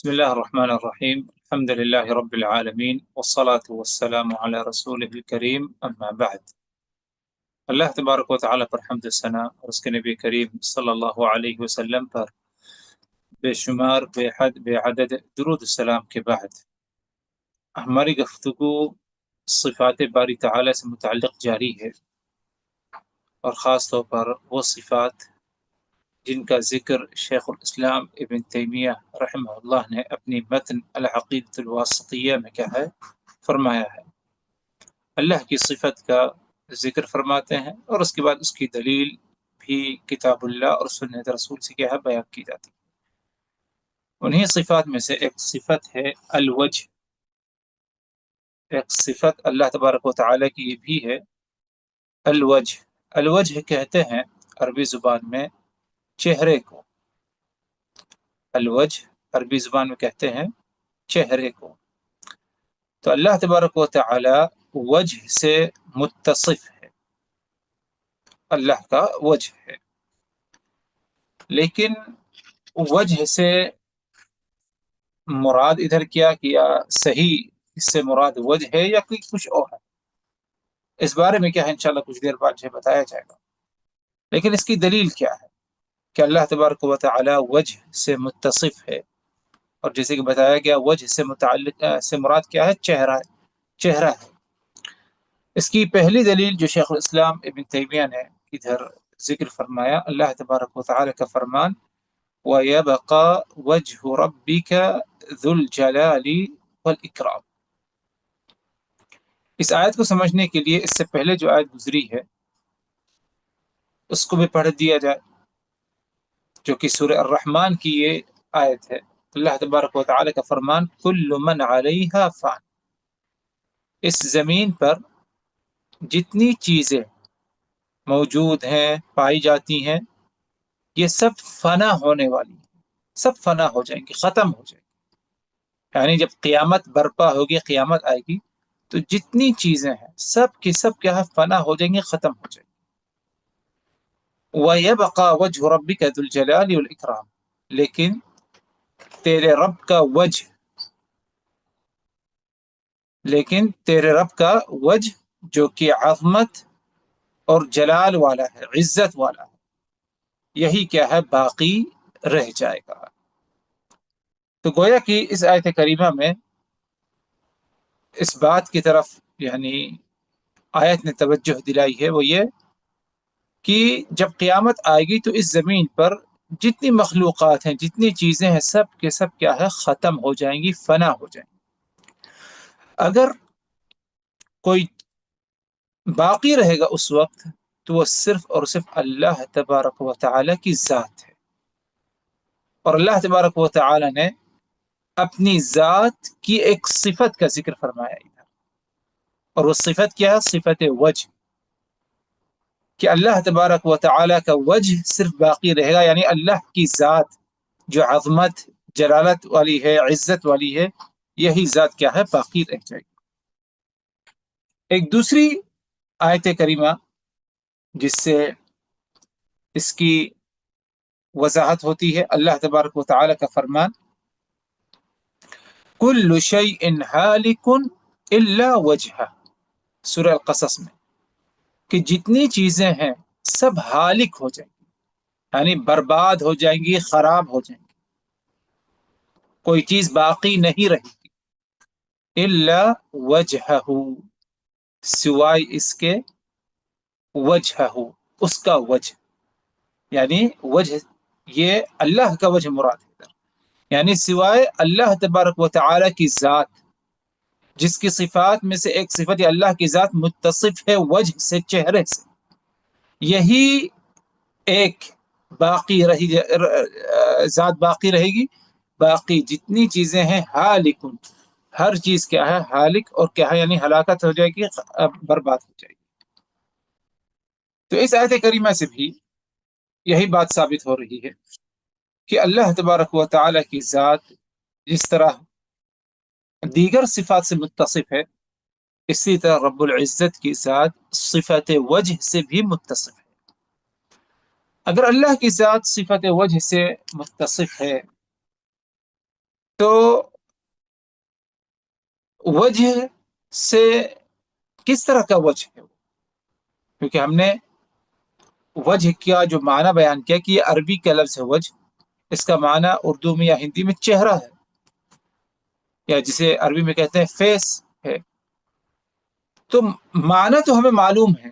بسم الله الرحمن الرحيم. الحمد لله رب العالمين والصلاة والسلام على رسوله الكريم أما بعد. اللہ تبارک و تعالیٰ پر حمد و ثنا اور اس کے نبی کریم صلی اللہ علیہ وسلم پر بے شمار بے حد بے عدد درود السلام کے بعد ہماری گفتگو صفات باری تعالیٰ سے متعلق جاری ہے، اور خاص طور پر وہ صفات جن کا ذکر شیخ الاسلام ابن تیمیہ رحمہ اللہ نے اپنی متن العقیدۃ الواسطیہ میں کیا ہے فرمایا ہے۔ اللہ کی صفت کا ذکر فرماتے ہیں اور اس کے بعد اس کی دلیل بھی کتاب اللہ اور سنت رسول سے کیا ہے بیان کی جاتی ہے۔ انہی صفات میں سے ایک صفت ہے الوجہ۔ ایک صفت اللہ تبارک و تعالیٰ کی یہ بھی ہے الوجہ۔ الوجہ کہتے ہیں عربی زبان میں چہرے کو، الوجہ عربی زبان میں کہتے ہیں چہرے کو۔ تو اللہ تبارک و تعالی وجہ سے متصف ہے، اللہ کا وجہ ہے، لیکن وجہ سے مراد ادھر کیا صحیح اس سے مراد وجہ ہے یا کوئی کچھ اور ہے، اس بارے میں کیا ہے انشاءاللہ کچھ دیر بعد جو بتایا جائے گا۔ لیکن اس کی دلیل کیا ہے کہ اللہ تبارک و تعالی وجہ سے متصف ہے، اور جیسے کہ بتایا گیا وجہ سے متعلق سے مراد کیا ہے، چہرہ ہے۔ اس کی پہلی دلیل جو شیخ الاسلام ابن تیمیہ نے ادھر ذکر فرمایا، اللہ تبارک و تعالی کا فرمان وَيَبْقَى وَجْهُ رَبِّكَ ذُو الْجَلَالِ وَالْإِكْرَامِ۔ اس آیت کو سمجھنے کے لیے اس سے پہلے جو آیت گزری ہے اس کو بھی پڑھ دیا جائے، جو کہ سورہ الرحمن کی یہ آیت ہے۔ اللہ تبارک و تعالی کا فرمان کل من علیہا فان، اس زمین پر جتنی چیزیں موجود ہیں پائی جاتی ہیں یہ سب فنا ہونے والی ہیں، سب فنا ہو جائیں گی، ختم ہو جائیں گی۔ یعنی جب قیامت برپا ہوگی، قیامت آئے گی تو جتنی چیزیں ہیں سب کی سب کیا ہے فنا ہو جائیں گی، ختم ہو جائیں گی۔ وَيَبْقَى وَجْهُ رَبِّكَ ذُو الْجَلَالِ وَالْإِكْرَامِ، لیکن تیرے رب کا وجہ، لیکن تیرے رب کا وجہ جو کہ عظمت اور جلال والا ہے، عزت والا ہے، یہی کیا ہے باقی رہ جائے گا۔ تو گویا کہ اس آیت کریمہ میں اس بات کی طرف یعنی آیت نے توجہ دلائی ہے، وہ یہ کہ جب قیامت آئے گی تو اس زمین پر جتنی مخلوقات ہیں، جتنی چیزیں ہیں، سب کے سب کیا ہے ختم ہو جائیں گی، فنا ہو جائیں گی۔ اگر کوئی باقی رہے گا اس وقت تو وہ صرف اور صرف اللہ تبارک و تعالی کی ذات ہے، اور اللہ تبارک و تعالی نے اپنی ذات کی ایک صفت کا ذکر فرمایا ادھر، اور وہ صفت کیا ہے؟ صفت وجہ، کہ اللہ تبارک و تعالی کا وجہ صرف باقی رہے گا، یعنی اللہ کی ذات جو عظمت جلالت والی ہے، عزت والی ہے، یہی ذات کیا ہے باقی رہ جائے گی۔ ایک دوسری آیت کریمہ جس سے اس کی وضاحت ہوتی ہے، اللہ تبارک و تعالی کا فرمان کل شیء ہالک الا وجہہ، سورہ القصص میں، کہ جتنی چیزیں ہیں سب ہالک ہو جائیں گی، یعنی برباد ہو جائیں گی، خراب ہو جائیں گی، کوئی چیز باقی نہیں رہے گی، الا وجہہ، سوائے اس کے، وجہہ اس کا وجہ، یعنی وجہ یہ اللہ کا وجہ مراد ہے، یعنی سوائے اللہ تبارک و تعالی کی ذات، جس کی صفات میں سے ایک صفت اللہ کی ذات متصف ہے وجہ سے، چہرے سے، یہی ایک باقی رہی ذات باقی رہے گی، باقی جتنی چیزیں ہیں ہالکن، ہر چیز کیا ہے ہالک، اور کیا ہے یعنی ہلاکت ہو جائے گی، برباد ہو جائے گی۔ تو اس آیت کریمہ سے بھی یہی بات ثابت ہو رہی ہے کہ اللہ تبارک و تعالی کی ذات جس طرح دیگر صفات سے متصف ہے، اسی طرح رب العزت کی ذات صفت وجہ سے بھی متصف ہے۔ اگر اللہ کی ذات صفت وجہ سے متصف ہے تو وجہ سے کس طرح کا وجہ ہے؟ کیونکہ ہم نے وجہ کا جو معنی بیان کیا کہ یہ عربی کا لفظ ہے وجہ، اس کا معنی اردو میں یا ہندی میں چہرہ ہے، یا جسے عربی میں کہتے ہیں فیس ہے۔ تو معنی تو ہمیں معلوم ہے،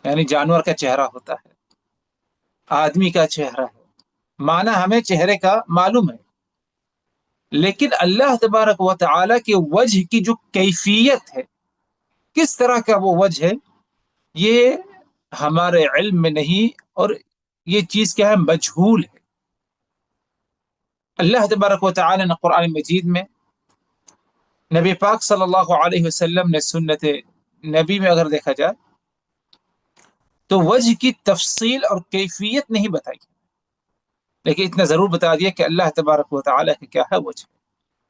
یعنی جانور کا چہرہ ہوتا ہے، آدمی کا چہرہ ہے، معنی ہمیں چہرے کا معلوم ہے، لیکن اللہ تبارک و تعالی کے وجہ کی جو کیفیت ہے، کس طرح کا وہ وجہ ہے، یہ ہمارے علم میں نہیں، اور یہ چیز کیا ہے، مجہول ہے۔ اللہ تبارک و تعالی نے قرآن مجید میں، نبی پاک صلی اللہ علیہ وسلم نے سنت نبی میں اگر دیکھا جائے تو وجہ کی تفصیل اور کیفیت نہیں بتائی، لیکن اتنا ضرور بتا دیا کہ اللہ تبارک و تعالی کا کیا ہے وجہ۔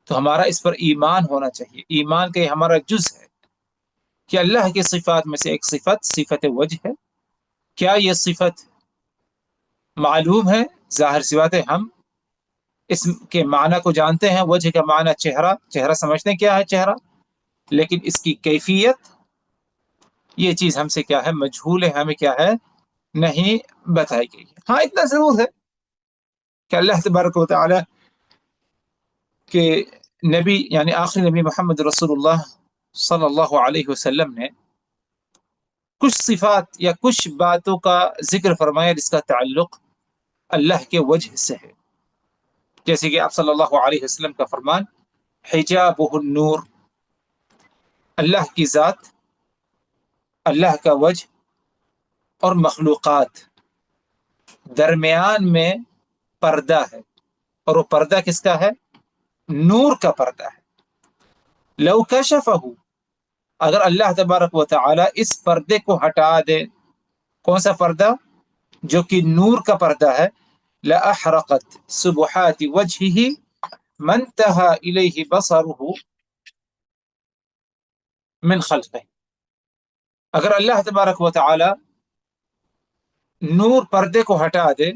تو ہمارا اس پر ایمان ہونا چاہیے، ایمان کا یہ ہمارا جز ہے کہ اللہ کی صفات میں سے ایک صفت صفت وجہ ہے۔ کیا یہ صفت معلوم ہے؟ ظاہر سی بات ہے، ہم اس کے معنی کو جانتے ہیں، وجہ کا معنی چہرہ، چہرہ سمجھتے ہیں کیا ہے چہرہ، لیکن اس کی کیفیت، یہ چیز ہم سے کیا ہے، مجہول ہے، ہمیں کیا ہے، نہیں بتائی گئی۔ ہاں اتنا ضرور ہے کہ اللہ تبارک و تعالی کے نبی، یعنی آخری نبی محمد رسول اللہ صلی اللہ علیہ وسلم نے کچھ صفات یا کچھ باتوں کا ذکر فرمایا جس کا تعلق اللہ کے وجہ سے ہے، جیسے کہ آپ صلی اللہ علیہ وسلم کا فرمان، حجابہ النور، اللہ کی ذات، اللہ کا وجہ اور مخلوقات درمیان میں پردہ ہے، اور وہ پردہ کس کا ہے؟ نور کا پردہ ہے۔ لو کشفہ، اگر اللہ تبارک و تعالی اس پردے کو ہٹا دے، کون سا پردہ؟ جو کہ نور کا پردہ ہے، لأحرقت سبحات وجهه ما انتهى إليه بصره من خلقه، اگر اللہ تبارک و تعالی نور پردے کو ہٹا دے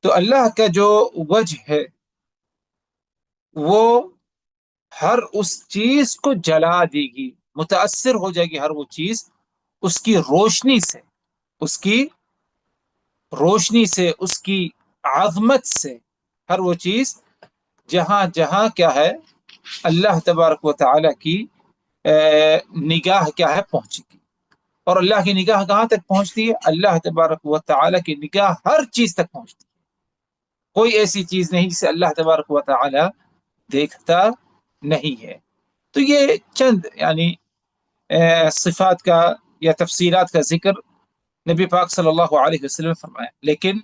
تو اللہ کا جو وجہ ہے وہ ہر اس چیز کو جلا دے گی، متاثر ہو جائے گی ہر وہ چیز اس کی روشنی سے، اس کی روشنی سے، اس کی عظمت سے، ہر وہ چیز جہاں جہاں کیا ہے، اللہ تبارک و تعالی کی نگاہ کیا ہے، پہنچے گی۔ اور اللہ کی نگاہ کہاں تک پہنچتی ہے؟ اللہ تبارک و تعالی کی نگاہ ہر چیز تک پہنچتی ہے، کوئی ایسی چیز نہیں جسے اللہ تبارک و تعالی دیکھتا نہیں ہے۔ تو یہ چند یعنی صفات کا یا تفصیلات کا ذکر نبی پاک صلی اللہ علیہ وسلم نے فرمایا، لیکن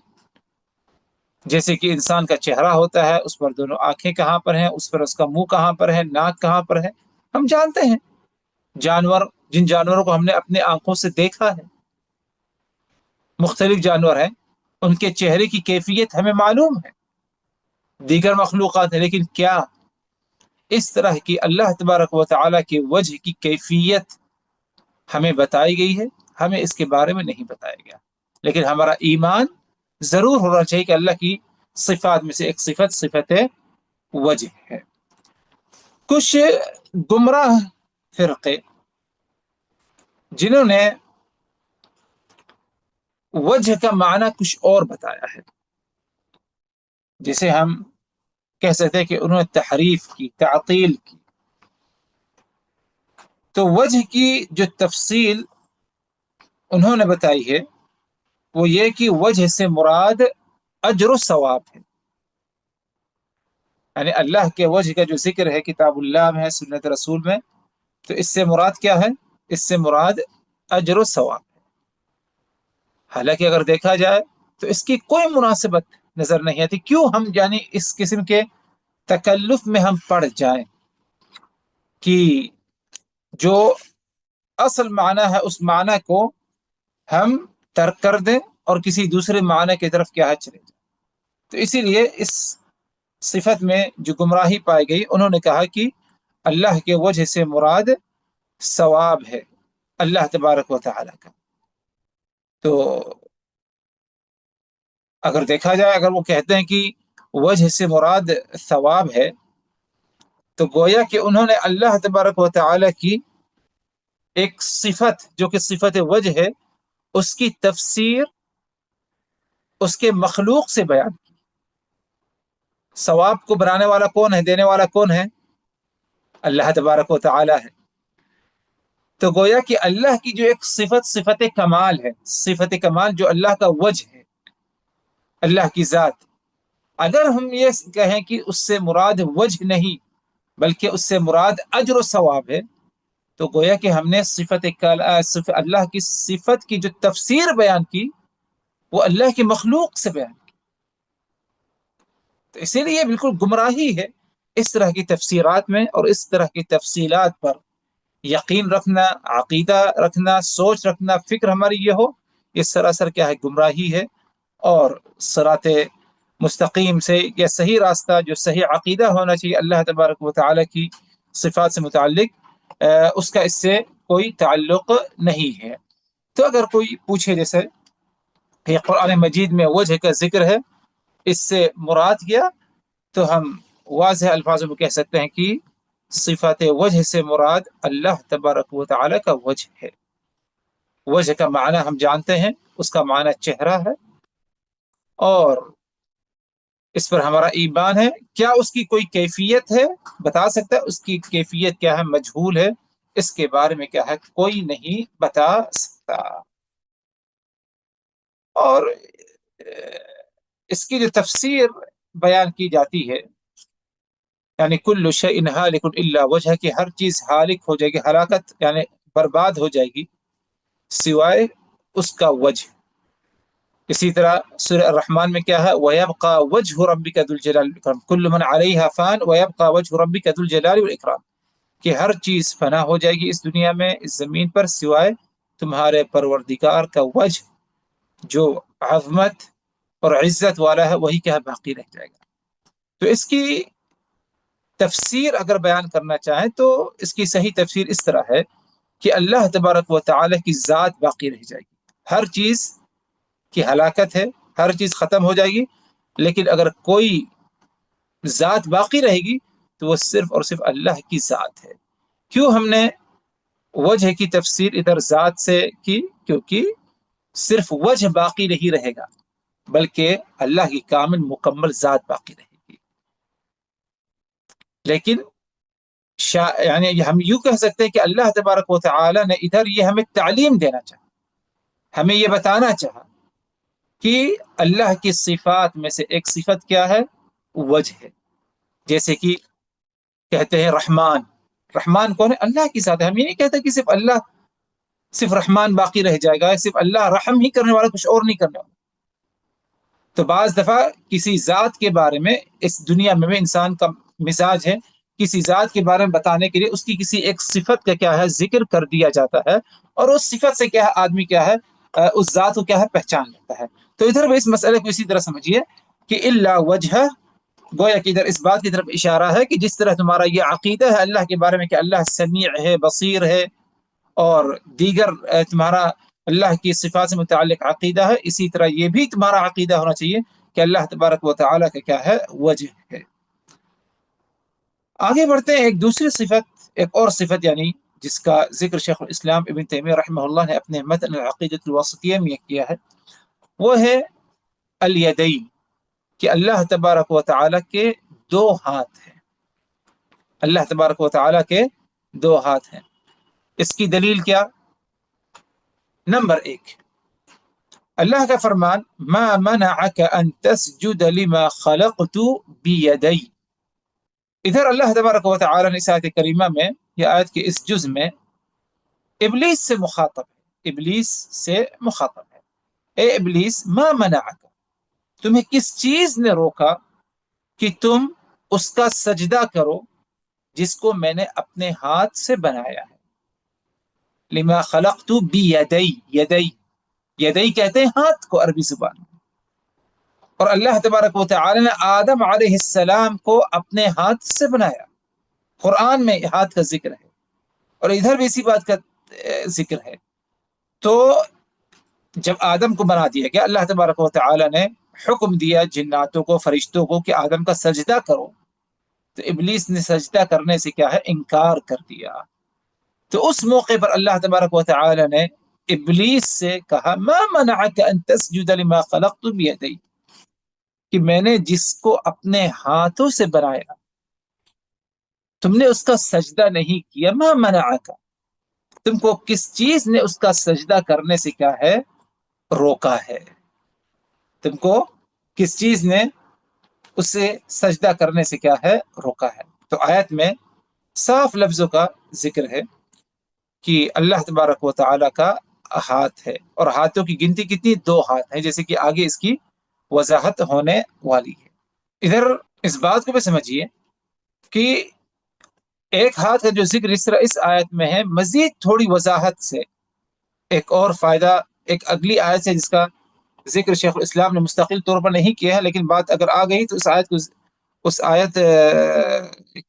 جیسے کہ انسان کا چہرہ ہوتا ہے، اس پر دونوں آنکھیں کہاں پر ہیں، اس پر اس کا منہ کہاں پر ہے، ناک کہاں پر ہے، ہم جانتے ہیں۔ جانور، جن جانوروں کو ہم نے اپنے آنکھوں سے دیکھا ہے، مختلف جانور ہیں، ان کے چہرے کی کیفیت ہمیں معلوم ہے، دیگر مخلوقات ہیں، لیکن کیا اس طرح کی اللہ تبارک و تعالیٰ کی وجہ کی کیفیت ہمیں بتائی گئی ہے؟ ہمیں اس کے بارے میں نہیں بتایا گیا، لیکن ہمارا ایمان ضرور ہونا چاہیے کہ اللہ کی صفات میں سے ایک صفت صفت وجہ ہے۔ کچھ گمراہ فرقے جنہوں نے وجہ کا معنی کچھ اور بتایا ہے، جسے ہم کہہ سکتے ہیں کہ انہوں نے تحریف کی، تعطیل کی۔ تو وجہ کی جو تفصیل انہوں نے بتائی ہے وہ یہ کہ وجہ سے مراد اجر و ثواب ہے، یعنی اللہ کے وجہ کا جو ذکر ہے کتاب اللہ میں ہے، سنت رسول میں، تو اس سے مراد کیا ہے؟ اس سے مراد اجر و ثواب ہے۔ حالانکہ اگر دیکھا جائے تو اس کی کوئی مناسبت نظر نہیں آتی، کیوں ہم یعنی اس قسم کے تکلف میں ہم پڑ جائیں کہ جو اصل معنی ہے اس معنی کو ہم ترک کر دیں اور کسی دوسرے معنی کی طرف کیا ہے چلے جائیں۔ تو اسی لیے اس صفت میں جو گمراہی پائی گئی، انہوں نے کہا کہ اللہ کے وجہ سے مراد ثواب ہے اللہ تبارک و تعالی کا۔ تو اگر دیکھا جائے، اگر وہ کہتے ہیں کہ وجہ سے مراد ثواب ہے، تو گویا کہ انہوں نے اللہ تبارک و تعالی کی ایک صفت جو کہ صفت وجہ ہے، اس کی تفسیر اس کے مخلوق سے بیان کی۔ ثواب کو بنانے والا کون ہے، دینے والا کون ہے؟ اللہ تبارک و تعالی ہے۔ تو گویا کہ اللہ کی جو ایک صفت، صفت کمال ہے، صفت کمال جو اللہ کا وجہ ہے، اللہ کی ذات، اگر ہم یہ کہیں کہ اس سے مراد وجہ نہیں بلکہ اس سے مراد اجر و ثواب ہے، تو گویا کہ ہم نے اللہ کی صفت کی جو تفسیر بیان کی وہ اللہ کی مخلوق سے بیان کی۔ تو اسی لیے بالکل گمراہی ہے اس طرح کی تفسیرات میں، اور اس طرح کی تفصیلات پر یقین رکھنا، عقیدہ رکھنا، سوچ رکھنا، فکر ہماری یہ ہو، یہ سراسر کیا ہے؟ گمراہی ہے۔ اور صراط مستقیم سے یا صحیح راستہ، جو صحیح عقیدہ ہونا چاہیے اللہ تبارک و تعالی کی صفات سے متعلق، اس کا اس سے کوئی تعلق نہیں ہے۔ تو اگر کوئی پوچھے جیسے کہ قرآن مجید میں وجہ کا ذکر ہے، اس سے مراد کیا، تو ہم واضح الفاظوں میں کہہ سکتے ہیں کہ صفات وجہ سے مراد اللہ تبارک و تعالی کا وجہ ہے۔ وجہ کا معنی ہم جانتے ہیں، اس کا معنی چہرہ ہے، اور اس پر ہمارا ایمان ہے۔ کیا اس کی کوئی کیفیت ہے؟ بتا سکتا ہے؟ اس کی کیفیت کیا ہے؟ مجہول ہے، اس کے بارے میں کیا ہے؟ کوئی نہیں بتا سکتا۔ اور اس کی جو تفسیر بیان کی جاتی ہے، یعنی کل شیء ہالک الا وجہ، کہ ہر چیز ہالک ہو جائے گی، ہلاکت یعنی برباد ہو جائے گی سوائے اس کا وجہ۔ اسی طرح سورہ الرحمن میں کیا ہے؟ وَيَبْقَى وَجْهُ رَبِّكَ ذُو الْجَلَالِ وَالْإِكْرَامِ كُلُّ مَنْ عَلَيْهَا فَانٍ وَيَبْقَى وَجْهُ رَبِّكَ ذُو الْجَلَالِ وَالْإِكْرَامِ، کہ ہر چیز فنا ہو جائے گی اس دنیا میں، اس زمین پر، سوائے تمہارے پروردگار کا وجہ جو عظمت اور عزت والا ہے، وہی کیا باقی رہ جائے گا۔ تو اس کی تفسیر اگر بیان کرنا چاہیں تو اس کی صحیح تفسیر اس طرح ہے کہ اللہ تبارک و تعالی کی ذات باقی رہ جائے گی۔ ہر چیز کی ہلاکت ہے، ہر چیز ختم ہو جائے گی، لیکن اگر کوئی ذات باقی رہے گی تو وہ صرف اور صرف اللہ کی ذات ہے۔ کیوں ہم نے وجہ کی تفسیر ادھر ذات سے کی؟ کیونکہ صرف وجہ باقی نہیں رہے گا بلکہ اللہ کی کامل مکمل ذات باقی رہے گی۔ لیکن یعنی ہم یوں کہہ سکتے ہیں کہ اللہ تبارک و تعالی نے ادھر یہ ہمیں تعلیم دینا چاہا، ہمیں یہ بتانا چاہا کہ اللہ کی صفات میں سے ایک صفت کیا ہے؟ وجہ ہے۔ جیسے کہ کہتے ہیں رحمان، رحمان کون ہے؟ اللہ کی ذات ہے۔ ہم یہ نہیں کہتے کہ صرف رحمان باقی رہ جائے گا، صرف اللہ رحم ہی کرنے والا، کچھ اور نہیں کرنے والا۔ تو بعض دفعہ کسی ذات کے بارے میں، اس دنیا میں انسان کا مزاج ہے، کسی ذات کے بارے میں بتانے کے لیے اس کی کسی ایک صفت کا کیا ہے؟ ذکر کر دیا جاتا ہے، اور اس صفت سے کیا ہے؟ آدمی کیا ہے؟ اس ذات کو کیا ہے؟ پہچان لیتا ہے۔ تو ادھر بھی اس مسئلے کو اسی طرح سمجھیے کہ الا وجہ، گویا کہ ادھر اس بات کی طرف اشارہ ہے کہ جس طرح تمہارا یہ عقیدہ ہے اللہ کے بارے میں کہ اللہ سمیع ہے، بصیر ہے، اور دیگر تمہارا اللہ کی صفات سے متعلق عقیدہ ہے، اسی طرح یہ بھی تمہارا عقیدہ ہونا چاہیے کہ اللہ تبارک و تعالیٰ کا کیا ہے؟ وجہ ہے۔ آگے بڑھتے ہیں، ایک دوسری صفت، ایک اور صفت یعنی جس کا ذکر شیخ الاسلام ابن تیمیہ رحمہ اللہ نے اپنے متن العقیدۃ الواسطیہ میں کیا ہے، وہ ہے الیدین، کہ اللہ تبارک و تعالیٰ کے دو ہاتھ ہیں۔ اللہ تبارک و تعالیٰ کے دو ہاتھ ہیں۔ اس کی دلیل کیا؟ نمبر ایک، اللہ کا فرمان ما منعک ان تسجد لما خلقت بیدی۔ ادھر اللہ تبارک و تعالیٰ نے اس آیت کریمہ میں، یہ آیت کے اس جز میں ابلیس سے مخاطب ہے، ابلیس سے مخاطب ہے۔ اے ابلیس، ما منعک، تمہیں کس چیز نے روکا کہ تم اس کا سجدہ کرو جس کو میں نے اپنے ہاتھ سے بنایا ہے؟ لما خلقت بیدی، یدی، یدی کہتے ہیں ہاتھ کو عربی زبان میں، اور اللہ تبارک و تعالی نے آدم علیہ السلام کو اپنے ہاتھ سے بنایا۔ قرآن میں ہاتھ کا ذکر ہے، اور ادھر بھی اسی بات کا ذکر ہے۔ تو جب آدم کو بنا دیا گیا، اللہ تبارک و تعالی نے حکم دیا جناتوں کو، فرشتوں کو کہ آدم کا سجدہ کرو، تو ابلیس نے سجدہ کرنے سے کیا ہے، انکار کر دیا۔ تو اس موقع پر اللہ تبارک و تعالی نے ابلیس سے کہا ما منعک ان تسجد لما خلقت بیدی، کہ میں نے جس کو اپنے ہاتھوں سے بنایا تم نے اس کا سجدہ نہیں کیا، ما منعک، تم کو کس چیز نے اس کا سجدہ کرنے سے کیا ہے، روکا ہے؟ تم کو کس چیز نے اسے سجدہ کرنے سے کیا ہے، روکا ہے؟ تو آیت میں صاف لفظوں کا ذکر ہے کہ اللہ تبارک و تعالی کا ہاتھ ہے، اور ہاتھوں کی گنتی کتنی؟ 2 ہاتھ ہیں، جیسے کہ آگے اس کی وضاحت ہونے والی ہے۔ ادھر اس بات کو بھی سمجھیے کہ ایک ہاتھ کا جو ذکر اس طرح اس آیت میں ہے، مزید تھوڑی وضاحت سے ایک اور فائدہ ایک اگلی آیت سے، جس کا ذکر شیخ الاسلام نے مستقل طور پر نہیں کیا ہے، لیکن بات اگر آ گئی تو اس آیت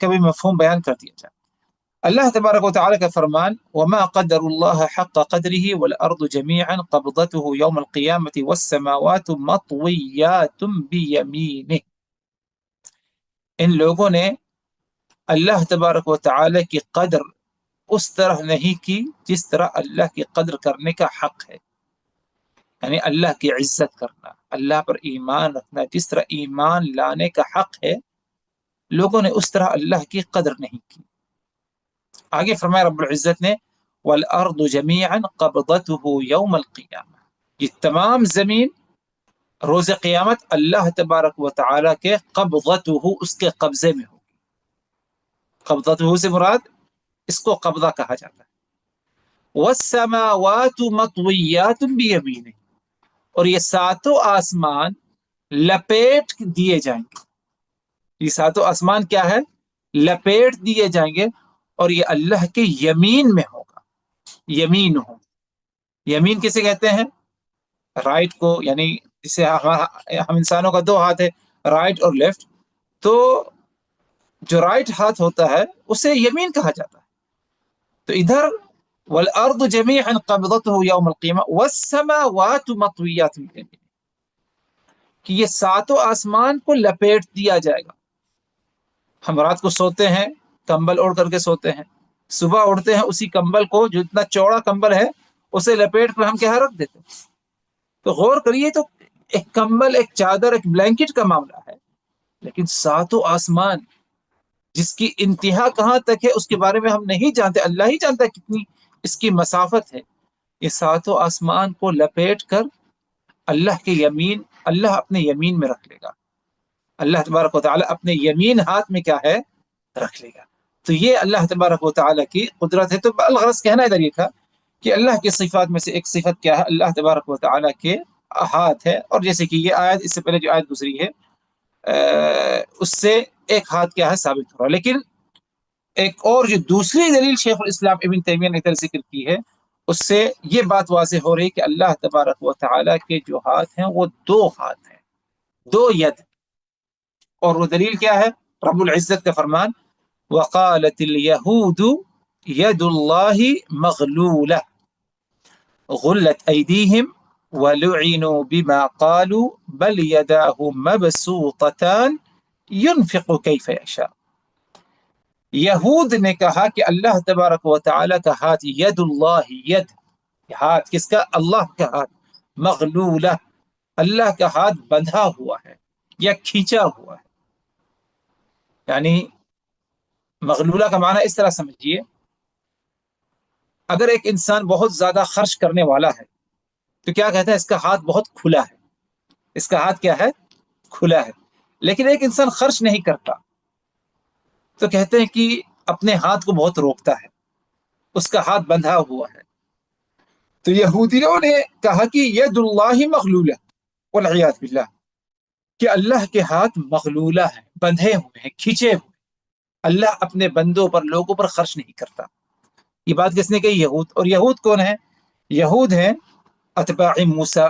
کا بھی مفہوم بیان کر دیا جائے۔ اللہ تبارک و تعالی کا فرمان وما قدر اللہ حق قدره والارض جميعا قبضته يوم القيامة والسماوات مطويات بيمينه، ان لوگوں نے اللہ تبارک و تعالی کی قدر اس طرح نہیں کی جس طرح اللہ کی قدر کرنے کا حق ہے، یعنی اللہ کی عزت کرنا، اللہ پر ایمان رکھنا، جس طرح ایمان لانے کا حق ہے، لوگوں نے اس طرح اللہ کی قدر نہیں کی۔ آگے فرمایا رب العزت نے وَالْأَرْضُ جَمِيعًا قَبْضَتُهُ يَوْمَ الْقِيَامَةِ، یہ تمام زمین روز قیامت اللہ تبارک و تعالی کے قبضتہ، اس کے قبضے میں ہوگی۔ قبضتہ سے مراد اس کو قبضہ کہا جاتا ہے۔ وَالسَّمَاوَاتُ مَطْوِيَّاتٌ بِيَمِينِهِ، اور یہ ساتوں آسمان لپیٹ دیے جائیں گے۔ یہ ساتوں آسمان کیا ہے؟ لپیٹ دیے جائیں گے، اور یہ اللہ کے یمین میں ہوگا۔ یمین ہو، یمین کسے کہتے ہیں؟ رائٹ کو، یعنی جسے ہم انسانوں کا 2 ہاتھ ہے، رائٹ اور لیفٹ، تو جو رائٹ ہاتھ ہوتا ہے اسے یمین کہا جاتا ہے۔ تو ادھر والارض جميعا قبضته يوم القيامة والسماوات مطويات بيمينه، کہ یہ ساتوں آسمان کو لپیٹ دیا جائے گا۔ ہم رات کو سوتے ہیں، کمبل اوڑھ کر کے سوتے ہیں، صبح اٹھتے ہیں، اسی کمبل کو، جو اتنا چوڑا کمبل ہے، اسے لپیٹ کر ہم کیا رکھ دیتے ہیں۔ تو غور کریے، تو ایک کمبل، ایک چادر، ایک بلینکٹ کا معاملہ ہے، لیکن ساتوں آسمان جس کی انتہا کہاں تک ہے اس کے بارے میں ہم نہیں جانتے، اللہ ہی جانتا ہے کتنی اس کی مسافت ہے۔ یہ ساتوں آسمان کو لپیٹ کر اللہ کے یمین، اللہ اپنے یمین میں رکھ لے گا، اللہ تبارک و تعالی اپنے یمین ہاتھ میں کیا ہے، رکھ لے گا۔ تو یہ اللہ تبارک و تعالی کی قدرت ہے۔ تو الغرض کہنا ادھر یہ تھا کہ اللہ کی صفات میں سے ایک صفت کیا ہے، اللہ تبارک و تعالی کے ہاتھ ہے، اور جیسے کہ یہ آیت، اس سے پہلے جو آیت گزری ہے اس سے ایک ہاتھ کیا ہے، ثابت ہو رہا۔ لیکن ایک اور جو دوسری دلیل شیخ الاسلام ابن تیمیہ نے ادھر ذکر کی ہے، اس سے یہ بات واضح ہو رہی کہ اللہ تبارک و تعالی کے جو ہاتھ ہیں وہ 2 ہاتھ ہیں، 2 ید۔ اور وہ دلیل کیا ہے؟ رب العزت کا فرمان وقالت اليہود ید اللہ مغلولہ غلت ایدیہم ولعنوا بما قالوا بل یداہ مبسوطتان ينفق کیف یشاء۔ یہود نے کہا کہ اللہ تبارک و تعالی کا ہاتھ، ید اللہ، ید ہاتھ کس کا؟ اللہ کا ہاتھ، مغلولہ، اللہ کا ہاتھ بندھا ہوا ہے یا کھینچا ہوا ہے۔ یعنی مغلولہ کا معنی اس طرح سمجھیے، اگر ایک انسان بہت زیادہ خرچ کرنے والا ہے تو کیا کہتا ہے؟ اس کا ہاتھ بہت کھلا ہے، اس کا ہاتھ کیا ہے؟ کھلا ہے۔ لیکن ایک انسان خرچ نہیں کرتا تو کہتے ہیں کہ اپنے ہاتھ کو بہت روکتا ہے، اس کا ہاتھ بندھا ہوا ہے۔ تو یہودیوں نے کہا کہ ید اللہ مغلولہ والعیاذ باللہ، کہ اللہ کے ہاتھ مغلولہ ہے، بندھے ہوئے ہیں، کھینچے ہوئے، اللہ اپنے بندوں پر، لوگوں پر خرچ نہیں کرتا۔ یہ بات کس نے کہی؟ یہود۔ اور یہود کون ہیں؟ یہود ہیں اتباع موسیٰ،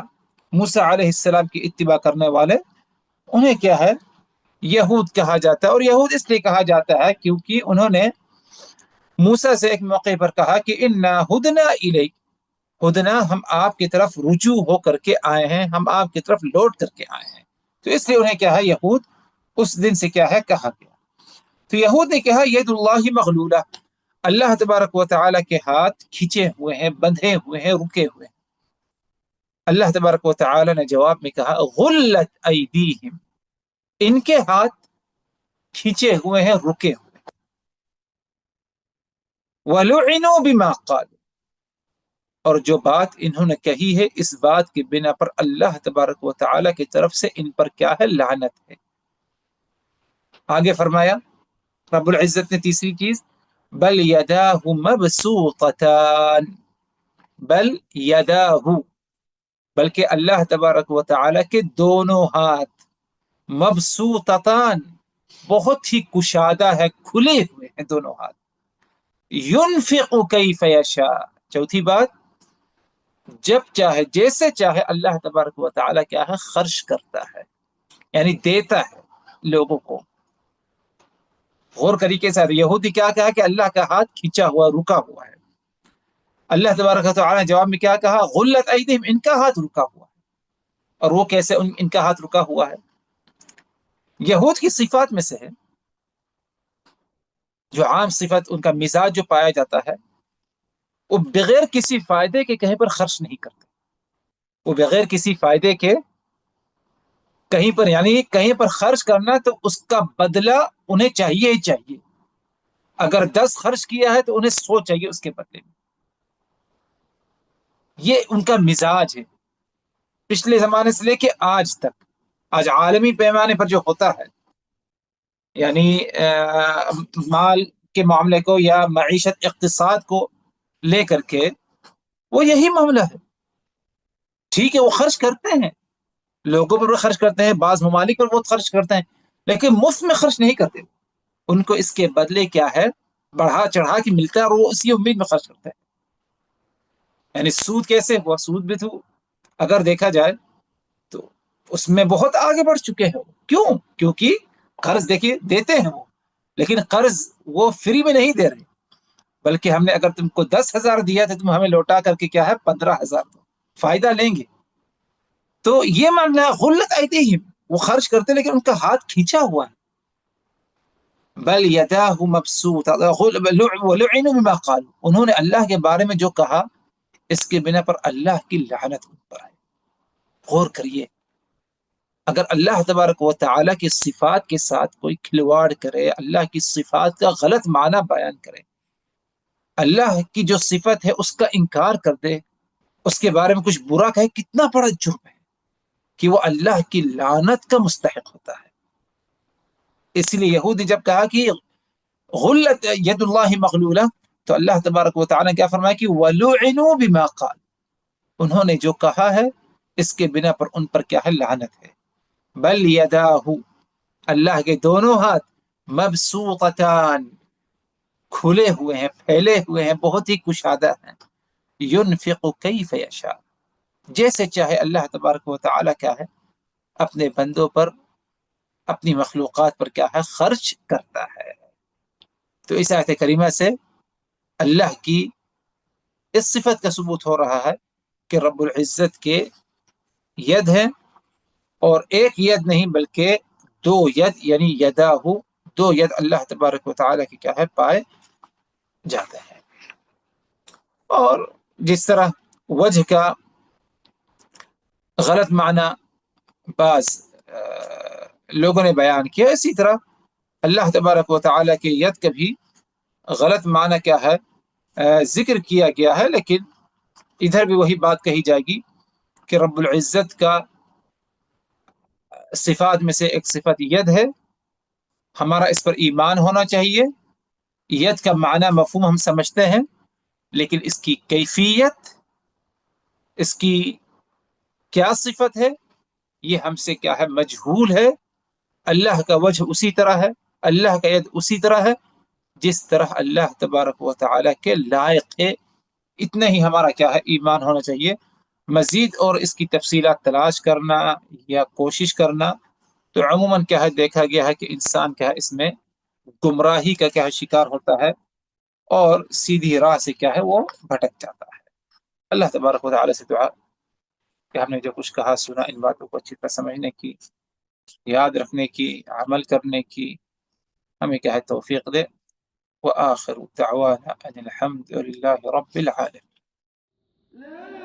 موسیٰ علیہ السلام کی اتباع کرنے والے، انہیں کیا ہے؟ یہود کہا جاتا ہے۔ اور یہود اس لیے کہا جاتا ہے کیونکہ انہوں نے موسیٰ سے ایک موقع پر کہا کہ اِنَّا هُدْنَا إِلَيْكَ، ہدنا ہم آپ کی طرف رجوع ہو کر کے آئے ہیں، ہم آپ کی طرف لوٹ کر کے آئے ہیں. تو اس لیے انہیں کیا ہے یہود اس دن سے کیا ہے کہا گیا. تو یہود نے کہا ید اللہ مغلولہ، اللہ تبارک و تعالیٰ کے ہاتھ کھینچے ہوئے ہیں، بندھے ہوئے ہیں، رکے ہوئے ہیں. اللہ تبارک و تعالیٰ نے جواب میں کہا غلت ایدیہم، ان کے ہاتھ کھینچے ہوئے ہیں، رکے ہوئے ہیں. وَلُعِنُوا بِمَا قَالُوا، اور جو بات انہوں نے کہی ہے اس بات کی بنا پر اللہ تبارک و تعالیٰ کی طرف سے ان پر کیا ہے لعنت ہے. آگے فرمایا رب العزت نے تیسری چیز بل یداہ مبسوطتان، بل یداہ، بلکہ اللہ تبارک و تعالیٰ کے دونوں ہاتھ مبسوطتان، بہت ہی کشادہ ہے، کھلے ہوئے ہیں دونوں ہاتھ. ينفق کیف یشاء، چوتھی بات جب چاہے جیسے چاہے اللہ تبارک و تعالیٰ کیا ہے خرچ کرتا ہے، یعنی دیتا ہے لوگوں کو. غور طریقے سے یہودی کیا کہا کہ اللہ کا ہاتھ کھینچا ہوا رکا ہوا ہے. اللہ تبارک و تعالیٰ نے جواب میں کیا کہا غلت ایدیہم، ان کا ہاتھ رکا ہوا ہے. اور وہ کیسے ان کا ہاتھ رکا ہوا ہے؟ یہود کی صفات میں سے ہے، جو عام صفت ان کا مزاج جو پایا جاتا ہے، وہ بغیر کسی فائدے کے کہیں پر خرچ نہیں کرتے. وہ بغیر کسی فائدے کے کہیں پر، یعنی کہیں پر خرچ کرنا تو اس کا بدلہ انہیں چاہیے ہی چاہیے. اگر 10 خرچ کیا ہے تو انہیں 100 چاہیے اس کے بدلے میں. یہ ان کا مزاج ہے پچھلے زمانے سے لے کے آج تک. آج عالمی پیمانے پر جو ہوتا ہے، یعنی مال کے معاملے کو یا معیشت اقتصاد کو لے کر کے وہ یہی معاملہ ہے. ٹھیک ہے وہ خرچ کرتے ہیں، لوگوں پر خرچ کرتے ہیں، بعض ممالک پر بہت خرچ کرتے ہیں، لیکن مفت میں خرچ نہیں کرتے. ان کو اس کے بدلے کیا ہے بڑھا چڑھا کے ملتا ہے، اور وہ اسی امید میں خرچ کرتے ہیں. یعنی سود کیسے ہوا؟ سود بھی تو اگر دیکھا جائے تو اس میں بہت آگے بڑھ چکے ہیں. کیوں؟ کیونکہ قرض دیکھیے دیتے ہیں وہ، لیکن قرض وہ فری میں نہیں دے رہے، بلکہ ہم نے اگر تم کو 10,000 دیا تو تم ہمیں لوٹا کر کے کیا ہے 15,000 دو، فائدہ لیں گے. تو یہ ماننا غلت ایدیہم، وہ خرچ کرتے لیکن ان کا ہاتھ کھینچا ہوا ہے. بل یداہ مبسوطۃ ولعنوا بما قالوا، انہوں نے اللہ کے بارے میں جو کہا اس کے بنا پر اللہ کی لعنت ان پر ہے. غور کریے، اگر اللہ تبارک و تعالیٰ کی صفات کے ساتھ کوئی کھلواڑ کرے، اللہ کی صفات کا غلط معنی بیان کرے، اللہ کی جو صفت ہے اس کا انکار کر دے، اس کے بارے میں کچھ برا کہے، کتنا بڑا جرم ہے کہ وہ اللہ کی لعنت کا مستحق ہوتا ہے. اس لیے یہودی جب کہا کہ غلت ید اللہ مغلولہ، تو اللہ تبارک و تعالیٰ نے کیا فرمایا کہ وَلُعِنُوا بِمَا قَالُوا، انہوں نے جو کہا ہے اس کے بنا پر ان پر کیا ہے لعنت ہے. بل یداہ، اللہ کے دونوں ہاتھ مبسوطتان، کھلے ہوئے ہیں، پھیلے ہوئے ہیں، بہت ہی کشادہ ہیں. ينفق کیف یشاء، جیسے چاہے اللہ تبارک و تعالیٰ کیا ہے اپنے بندوں پر، اپنی مخلوقات پر کیا ہے خرچ کرتا ہے. تو اس آیت کریمہ سے اللہ کی اس صفت کا ثبوت ہو رہا ہے کہ رب العزت کے ید ہے، اور ایک ید نہیں بلکہ 2 ید، یعنی یداہ، 2 ید اللہ تبارک و تعالیٰ کی کیا ہے پائے جاتے ہیں. اور جس طرح وجہ کا غلط معنی بعض لوگوں نے بیان کیا، اسی طرح اللہ تبارک و تعالیٰ کے ید کا بھی غلط معنی کیا ہے ذکر کیا گیا ہے. لیکن ادھر بھی وہی بات کہی جائے گی کہ رب العزت کا صفات میں سے ایک صفت ید ہے، ہمارا اس پر ایمان ہونا چاہیے. ید کا معنی مفہوم ہم سمجھتے ہیں، لیکن اس کی کیفیت، اس کی کیا صفت ہے، یہ ہم سے کیا ہے مجہول ہے. اللہ کا وجہ اسی طرح ہے، اللہ کا ید اسی طرح ہے جس طرح اللہ تبارک و تعالیٰ کے لائق ہے. اتنا ہی ہمارا کیا ہے ایمان ہونا چاہیے. مزید اور اس کی تفصیلات تلاش کرنا یا کوشش کرنا تو عموماً کیا ہے دیکھا گیا ہے کہ انسان کیا ہے اس میں گمراہی کا کیا ہے شکار ہوتا ہے، اور سیدھی راہ سے کیا ہے وہ بھٹک جاتا ہے. اللہ تبارک و تعالیٰ سے دعا کہ ہم نے جو کچھ کہا سنا ان باتوں کو اچھی طرح سمجھنے کی، یاد رکھنے کی، عمل کرنے کی ہمیں کیا ہے توفیق دے۔ وآخر دعوانا ان الحمد للہ رب العالمین۔